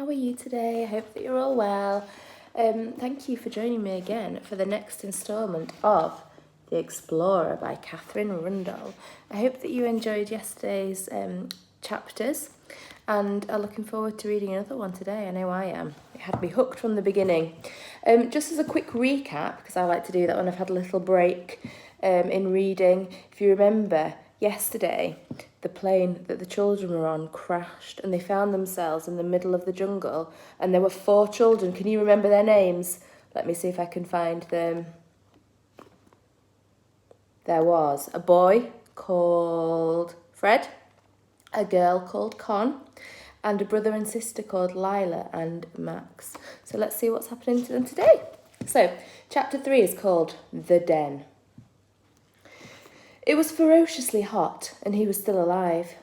how are you today? I hope that you're all well. Thank you for joining me again for the next instalment of The Explorer by Catherine Rundell. I hope that you enjoyed yesterday's chapters and are looking forward to reading another one today. I know I am. It had me hooked from the beginning. Just as a quick recap, because I like to do that when I've had a little break in reading, if you remember, yesterday the plane that the children were on crashed and they found themselves in the middle of the jungle and there were 4 children. Can you remember their names? Let me see if I can find them. There was a boy called Fred, a girl called Con, and a brother and sister called Lila and Max. So let's see what's happening to them today. So chapter 3 is called The Den. It was ferociously hot, and he was still alive.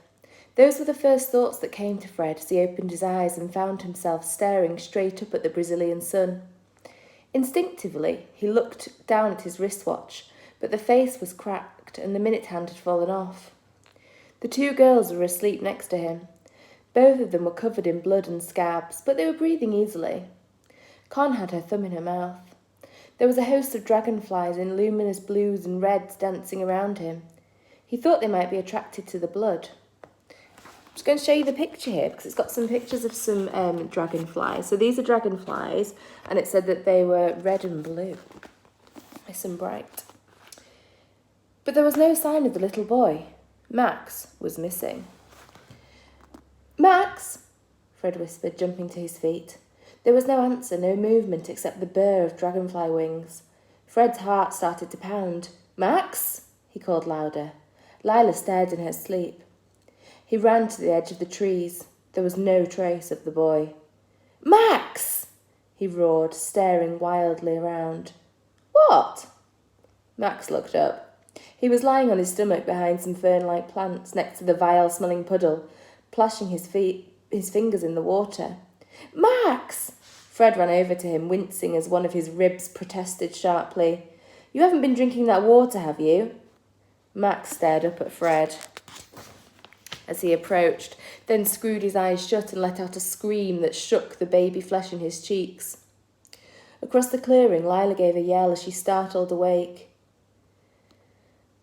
Those were the first thoughts that came to Fred as he opened his eyes and found himself staring straight up at the Brazilian sun. Instinctively, he looked down at his wristwatch, but the face was cracked and the minute hand had fallen off. The 2 girls were asleep next to him. Both of them were covered in blood and scabs, but they were breathing easily. Con had her thumb in her mouth. There was a host of dragonflies in luminous blues and reds dancing around him. He thought they might be attracted to the blood. I'm just going to show you the picture here because it's got some pictures of some dragonflies. So these are dragonflies, and it said that they were red and blue. Nice and bright. But there was no sign of the little boy. Max was missing. "Max!" Fred whispered, jumping to his feet. There was no answer, no movement except the burr of dragonfly wings. Fred's heart started to pound. "Max!" he called louder. Lila stared in her sleep. He ran to the edge of the trees. There was no trace of the boy. "Max!" he roared, staring wildly around. "What?" Max looked up. He was lying on his stomach behind some fern-like plants next to the vile-smelling puddle, plashing his fingers in the water. "Max!" Fred ran over to him, wincing as one of his ribs protested sharply. "You haven't been drinking that water, have you?" Max stared up at Fred as he approached, then screwed his eyes shut and let out a scream that shook the baby flesh in his cheeks. Across the clearing, Lila gave a yell as she startled awake.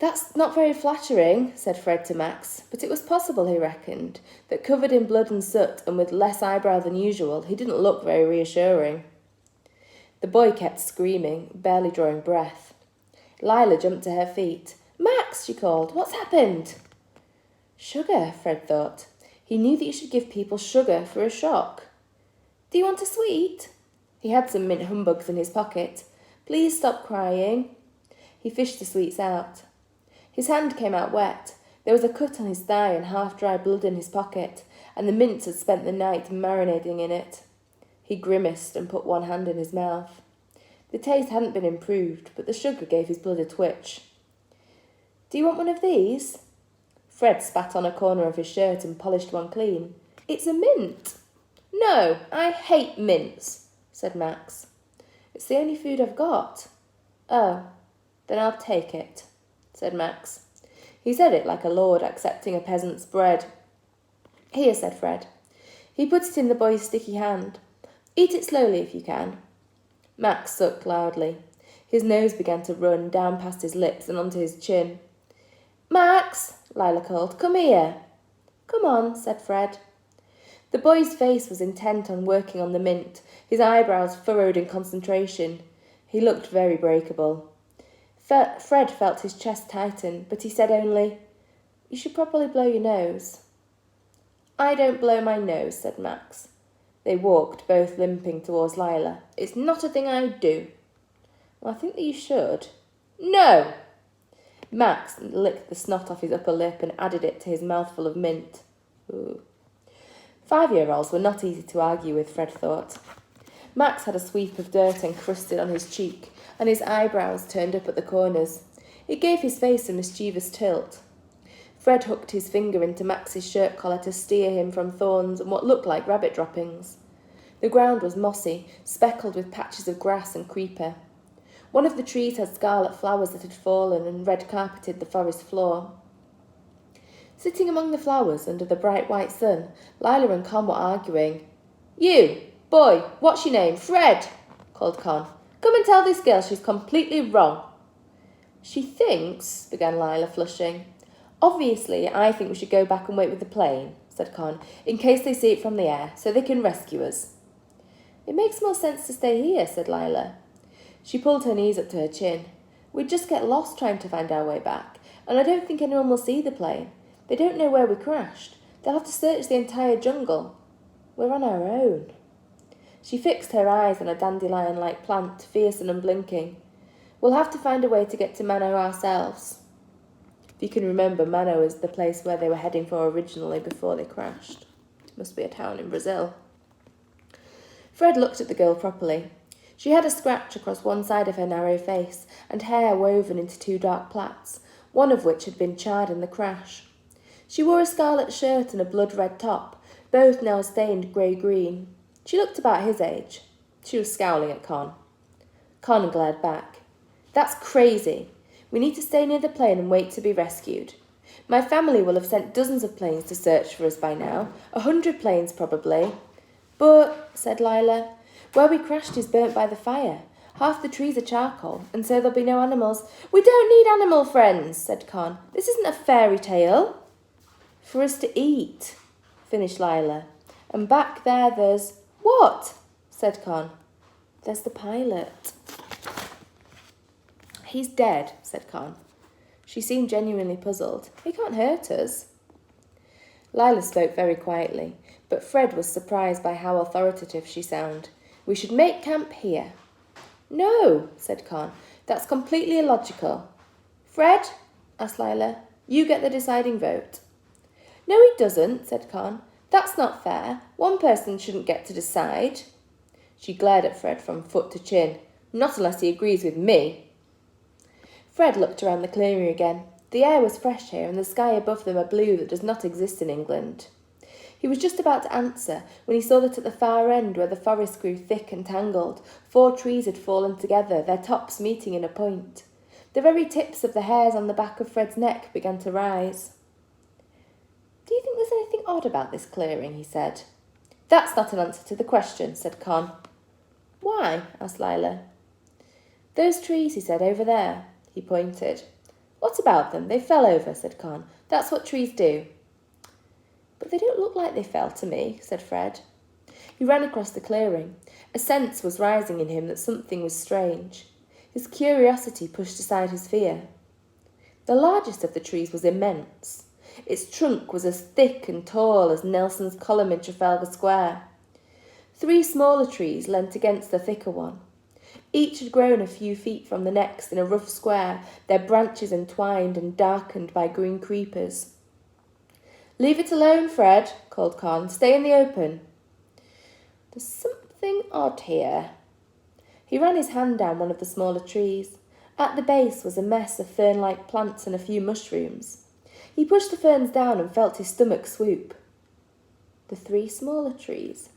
"That's not very flattering," said Fred to Max, but it was possible, he reckoned, that covered in blood and soot and with less eyebrow than usual, he didn't look very reassuring. The boy kept screaming, barely drawing breath. Lila jumped to her feet. "Max," she called, "what's happened?" Sugar, Fred thought. He knew that you should give people sugar for a shock. "Do you want a sweet?" He had some mint humbugs in his pocket. "Please stop crying." He fished the sweets out. His hand came out wet. There was a cut on his thigh and half-dry blood in his pocket, and the mints had spent the night marinating in it. He grimaced and put one hand in his mouth. The taste hadn't been improved, but the sugar gave his blood a twitch. "Do you want one of these?" Fred spat on a corner of his shirt and polished one clean. "It's a mint." "No, I hate mints," said Max. "It's the only food I've got." "Oh, then I'll take it," said Max. He said it like a lord accepting a peasant's bread. "Here," said Fred. He put it in the boy's sticky hand. "Eat it slowly if you can." Max sucked loudly. His nose began to run down past his lips and onto his chin. "Max," Lila called, "come here." "Come on," said Fred. The boy's face was intent on working on the mint, his eyebrows furrowed in concentration. He looked very breakable. Fred felt his chest tighten, but he said only, "You should probably blow your nose." "I don't blow my nose," said Max. They walked, both limping towards Lila. "It's not a thing I do." "Well, I think that you should." "No!" Max licked the snot off his upper lip and added it to his mouthful of mint. Ooh. 5-year-olds were not easy to argue with, Fred thought. Max had a sweep of dirt encrusted on his cheek, and his eyebrows turned up at the corners. It gave his face a mischievous tilt. Fred hooked his finger into Max's shirt collar to steer him from thorns and what looked like rabbit droppings. The ground was mossy, speckled with patches of grass and creeper. One of the trees had scarlet flowers that had fallen and red carpeted the forest floor. Sitting among the flowers under the bright white sun, Lila and Con were arguing. You, boy, what's your name? Fred, called Con. Come and tell this girl she's completely wrong. She thinks, began Lila, flushing. Obviously, I think we should go back and wait with the plane, said Con, in case they see it from the air, so they can rescue us. It makes more sense to stay here, said Lila. She pulled her knees up to her chin. We'd just get lost trying to find our way back, and I don't think anyone will see the plane. They don't know where we crashed. They'll have to search the entire jungle. We're on our own. She fixed her eyes on a dandelion-like plant, fierce and unblinking. We'll have to find a way to get to Mano ourselves. If you can remember, Mano is the place where they were heading for originally before they crashed. Must be a town in Brazil. Fred looked at the girl properly. She had a scratch across one side of her narrow face and hair woven into 2 dark plaits, one of which had been charred in the crash. She wore a scarlet shirt and a blood-red top, both now stained grey-green. She looked about his age. She was scowling at Con. Con glared back. That's crazy. We need to stay near the plane and wait to be rescued. My family will have sent dozens of planes to search for us by now, 100 planes probably. But, said Lila, where we crashed is burnt by the fire. Half the trees are charcoal, and so there'll be no animals. We don't need animal friends, said Con. This isn't a fairy tale. For us to eat, finished Lila. And back there there's... What? Said Con. There's the pilot. He's dead, said Con. She seemed genuinely puzzled. He can't hurt us. Lila spoke very quietly, but Fred was surprised by how authoritative she sounded. We should make camp here. No, said Con. That's completely illogical. Fred, asked Lila, you get the deciding vote. No, he doesn't, said Con. That's not fair. One person shouldn't get to decide. She glared at Fred from foot to chin. Not unless he agrees with me. Fred looked around the clearing again. The air was fresh here, and the sky above them a blue that does not exist in England. He was just about to answer when he saw that at the far end, where the forest grew thick and tangled, 4 trees had fallen together, their tops meeting in a point. The very tips of the hairs on the back of Fred's neck began to rise. Do you think there's anything odd about this clearing? He said. That's not an answer to the question, said Con. Why? Asked Lila. Those trees, he said, over there. He pointed. What about them? They fell over, said Con. That's what trees do. But they don't look like they fell to me, said Fred. He ran across the clearing. A sense was rising in him that something was strange. His curiosity pushed aside his fear. The largest of the trees was immense. Its trunk was as thick and tall as Nelson's column in Trafalgar Square. 3 smaller trees leant against the thicker one. Each had grown a few feet from the next in a rough square, their branches entwined and darkened by green creepers. Leave it alone, Fred, called Con. Stay in the open. There's something odd here. He ran his hand down one of the smaller trees. At the base was a mess of fern-like plants and a few mushrooms. He pushed the ferns down and felt his stomach swoop. The 3 smaller trees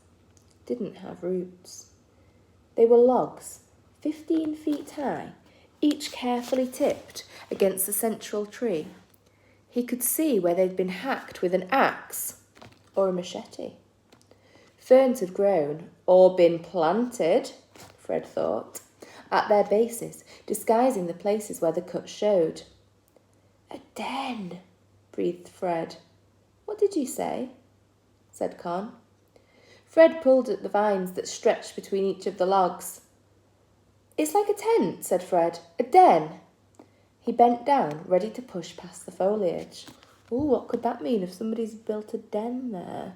didn't have roots. They were logs, 15 feet high, each carefully tipped against the central tree. He could see where they'd been hacked with an axe or a machete. Ferns had grown, or been planted, Fred thought, at their bases, disguising the places where the cuts showed. A den, breathed Fred. What did you say? Said Con. Fred pulled at the vines that stretched between each of the logs. It's like a tent, said Fred. A den. He bent down, ready to push past the foliage. Ooh, what could that mean if somebody's built a den there?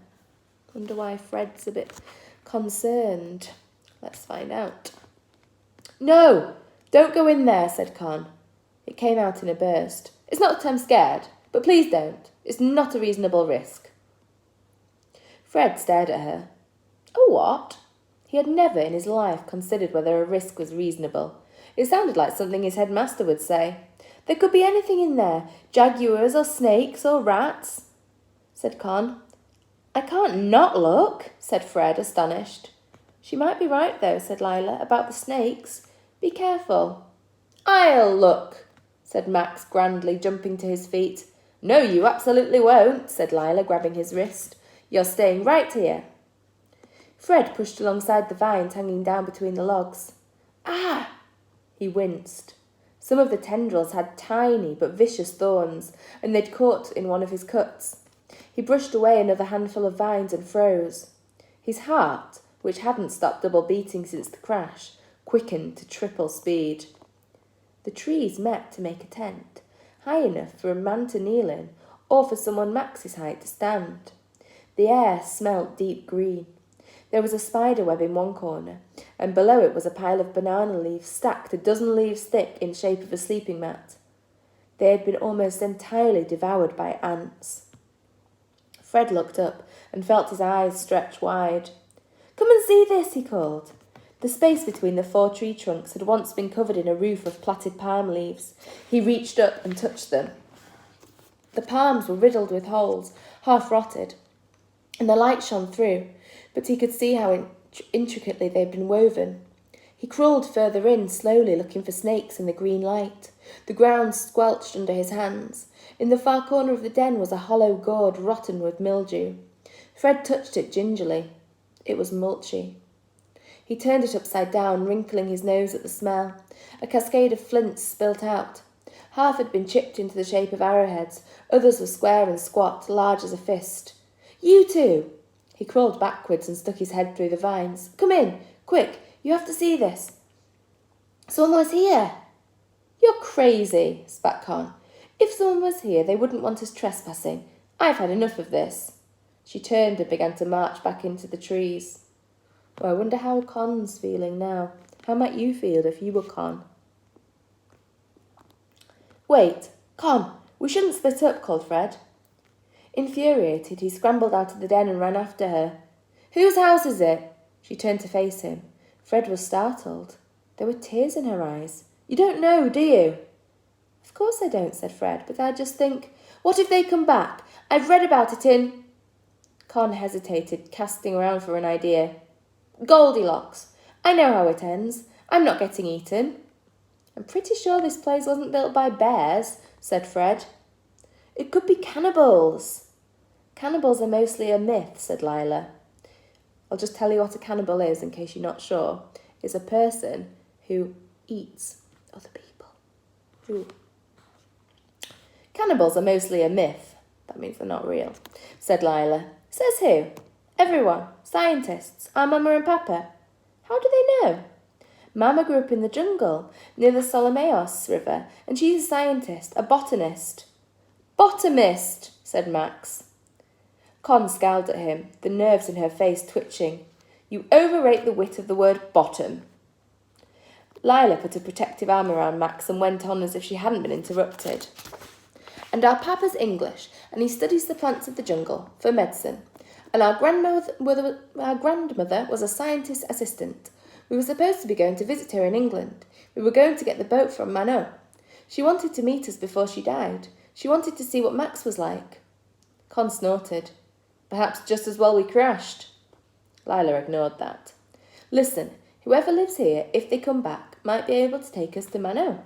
Wonder why Fred's a bit concerned. Let's find out. No, don't go in there, said Con. It came out in a burst. It's not that I'm scared, but please don't. It's not a reasonable risk. Fred stared at her. Oh, what? He had never in his life considered whether a risk was reasonable. It sounded like something his headmaster would say. There could be anything in there, jaguars or snakes or rats, said Con. I can't not look, said Fred, astonished. She might be right, though, said Lila, about the snakes. Be careful. I'll look, said Max grandly, jumping to his feet. No, you absolutely won't, said Lila, grabbing his wrist. You're staying right here. Fred pushed alongside the vines hanging down between the logs. Ah! He winced. Some of the tendrils had tiny but vicious thorns, and they'd caught in one of his cuts. He brushed away another handful of vines and froze. His heart, which hadn't stopped double beating since the crash, quickened to triple speed. The trees met to make a tent, high enough for a man to kneel in, or for someone Max's height to stand. The air smelt deep green. There was a spider web in one corner, and below it was a pile of banana leaves stacked a dozen leaves thick in shape of a sleeping mat. They had been almost entirely devoured by ants. Fred looked up and felt his eyes stretch wide. "Come and see this," he called. The space between the 4 tree trunks had once been covered in a roof of plaited palm leaves. He reached up and touched them. The palms were riddled with holes, half rotted, and the light shone through, but he could see how intricately they'd been woven. He crawled further in, slowly looking for snakes in the green light. The ground squelched under his hands. In the far corner of the den was a hollow gourd rotten with mildew. Fred touched it gingerly. It was mulchy. He turned it upside down, wrinkling his nose at the smell. A cascade of flints spilt out. Half had been chipped into the shape of arrowheads. Others were square and squat, large as a fist. "You two!" He crawled backwards and stuck his head through the vines. "Come in! Quick! You have to see this!" "Someone was here!" "You're crazy," spat Con. "If someone was here, they wouldn't want us trespassing. I've had enough of this." She turned and began to march back into the trees. Well, I wonder how Con's feeling now. How might you feel if you were Con? "Wait, Con, we shouldn't split up," called Fred. Infuriated, he scrambled out of the den and ran after her. "Whose house is it?" She turned to face him. Fred was startled. There were tears in her eyes. "You don't know, do you?" "Of course I don't," said Fred, "but I just think, what if they come back? I've read about it in—" Con hesitated, casting around for an idea. "Goldilocks. I know how it ends. I'm not getting eaten." "I'm pretty sure this place wasn't built by bears," said Fred. "It could be cannibals." "Cannibals are mostly a myth," said Lila. I'll just tell you what a cannibal is in case you're not sure. It's a person who eats other people. Ooh. "Cannibals are mostly a myth." That means they're not real, said Lila. "Says who?" "Everyone. Scientists. Our Mama and Papa." "How do they know?" "Mama grew up in the jungle near the Solomos River, and she's a scientist, a botanist." "Botanist," said Max. Con scowled at him, the nerves in her face twitching. "You overrate the wit of the word bottom." Lila put a protective arm around Max and went on as if she hadn't been interrupted. "And our Papa's English, and he studies the plants of the jungle for medicine. And our grandmother was a scientist assistant. We were supposed to be going to visit her in England. We were going to get the boat from Manon. She wanted to meet us before she died. She wanted to see what Max was like." Con snorted. "Perhaps just as well we crashed." Lila ignored that. "Listen, whoever lives here, if they come back, might be able to take us to Manon."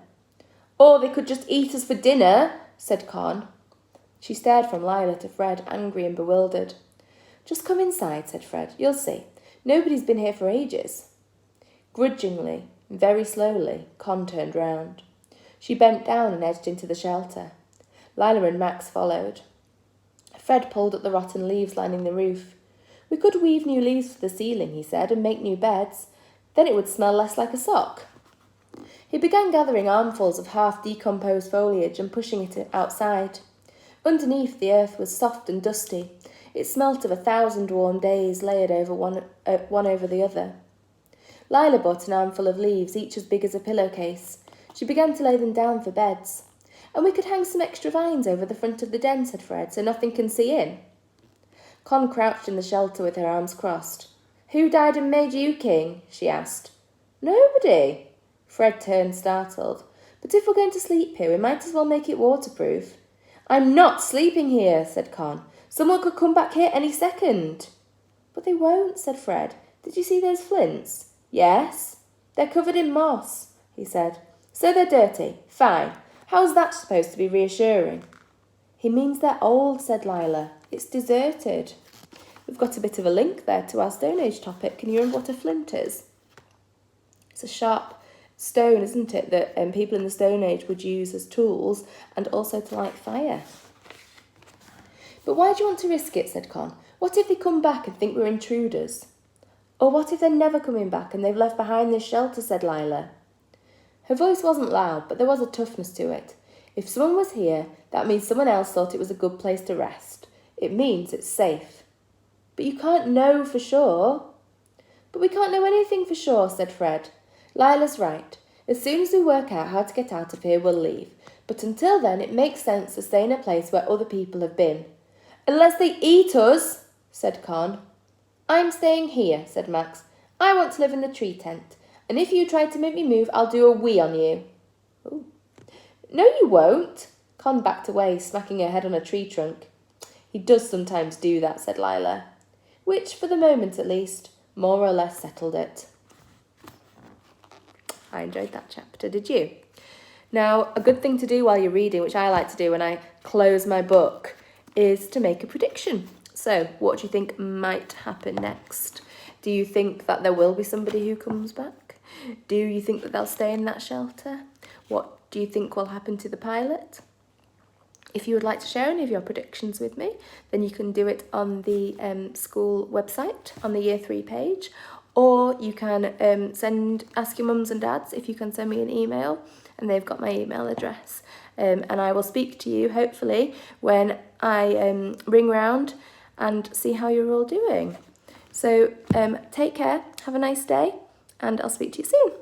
"Or they could just eat us for dinner," said Con. She stared from Lila to Fred, angry and bewildered. "Just come inside," said Fred. "You'll see. Nobody's been here for ages." Grudgingly, very slowly, Con turned round. She bent down and edged into the shelter. Lila and Max followed. Fred pulled at the rotten leaves lining the roof. "We could weave new leaves for the ceiling," he said, "and make new beds. Then it would smell less like a sock." He began gathering armfuls of half-decomposed foliage and pushing it outside. Underneath, the earth was soft and dusty. It smelt of 1,000 warm days layered over one over the other. Lila bought an armful of leaves, each as big as a pillowcase. She began to lay them down for beds. "And we could hang some extra vines over the front of the den," said Fred, "so nothing can see in." Con crouched in the shelter with her arms crossed. "Who died and made you king?" she asked. "Nobody." Fred turned, startled. "But if we're going to sleep here, we might as well make it waterproof." "I'm not sleeping here," said Con. "Someone could come back here any second." "But they won't," said Fred. "Did you see those flints?" "Yes." "They're covered in moss," he said. "So they're dirty. Fine. How's that supposed to be reassuring?" "He means they're old," said Lila. "It's deserted." we've got a bit of a link there to our Stone Age topic. Can you remember what a flint is? It's a sharp stone, isn't it, that people in the Stone Age would use as tools and also to light fire. But why do you want to risk it, said Con. What if they come back and think we're intruders? Or what if they're never coming back and they've left behind this shelter, said Lila. Her voice wasn't loud, but there was a toughness to it. If someone was here, that means someone else thought it was a good place to rest. It means it's safe. But you can't know for sure. But we can't know anything for sure, said Fred. Lila's right. As soon as we work out how to get out of here, we'll leave. But until then, it makes sense to stay in a place where other people have been. Unless they eat us, said Con. I'm staying here, said Max. I want to live in the tree tent. And if you try to make me move, I'll do a wee on you. Ooh. No, you won't. Con backed away, smacking her head on a tree trunk. He does sometimes do that, said Lila. Which, for the moment at least, more or less settled it. I enjoyed that chapter, did you? Now, a good thing to do while you're reading, which I like to do when I close my book, is to make a prediction. So, what do you think might happen next? Do you think that there will be somebody who comes back? Do you think that they'll stay in that shelter? What do you think will happen to the pilot? If you would like to share any of your predictions with me, then you can do it on the school website, on the Year 3 page, or you can ask your mums and dads if you can send me an email, and they've got my email address. And I will speak to you, hopefully, when I ring round and see how you're all doing. So take care, have a nice day, and I'll speak to you soon.